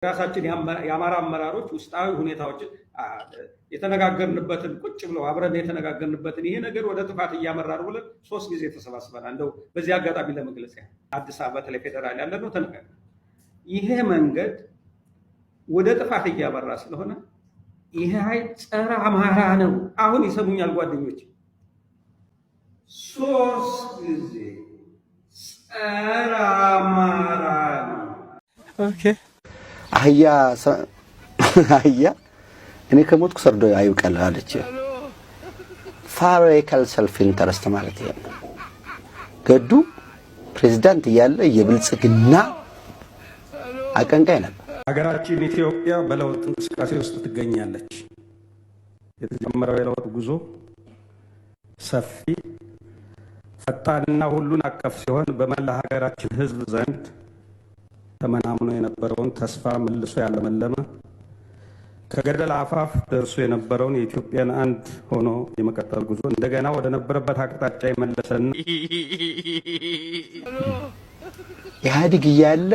ራሳችን የአማራ አመራሮች ውስጣዊ ሁኔታዎችን የተነጋገርንበትን ቁጭ ብለው አብረን የተነጋገርንበትን ይሄ ነገር ወደ ጥፋት እያመራሩ ብለን 3 ጊዜ ተሰባስበናል። እንደው በዚህ አጋጣሚ ለመግለጽ ያህል አዲስ አበባ በተለይ ፌደራል ያለ ነው ተነጋግረን ይሄ መንገድ ወደ ጥፋት እያመራ ስለሆነ ይሄ ኃይል ጸረ አማራ ነው። አሁን ይሰሙኛል ጓደኞች፣ 3 ጊዜ ጸረ አማራ ነው። ኦኬ አህያ እኔ ከሞትኩ ሰርዶ አይውቀል አለች። ፋራይካል ሰልፍ ኢንተረስት ማለት ይሄ ነው። ገዱ ፕሬዝዳንት እያለ የብልጽግና አቀንቃይ ነበር። ሀገራችን ኢትዮጵያ በለውጥ እንቅስቃሴ ውስጥ ትገኛለች። የተጀመረው የለውጥ ጉዞ ሰፊ ፈጣንና ሁሉን አቀፍ ሲሆን በመላ ሀገራችን ሕዝብ ዘንድ ተመናምኖ የነበረውን ተስፋ መልሶ ያለመለመ ከገደል አፋፍ ደርሶ የነበረውን የኢትዮጵያን አንድ ሆኖ የመቀጠል ጉዞ እንደገና ወደ ነበረበት አቅጣጫ የመለሰን ኢህአዴግ እያለ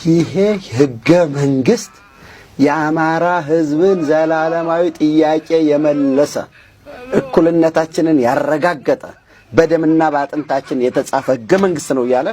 ይሄ ህገ መንግስት የአማራ ህዝብን ዘላለማዊ ጥያቄ የመለሰ እኩልነታችንን ያረጋገጠ በደምና በአጥንታችን የተጻፈ ህገ መንግስት ነው እያለ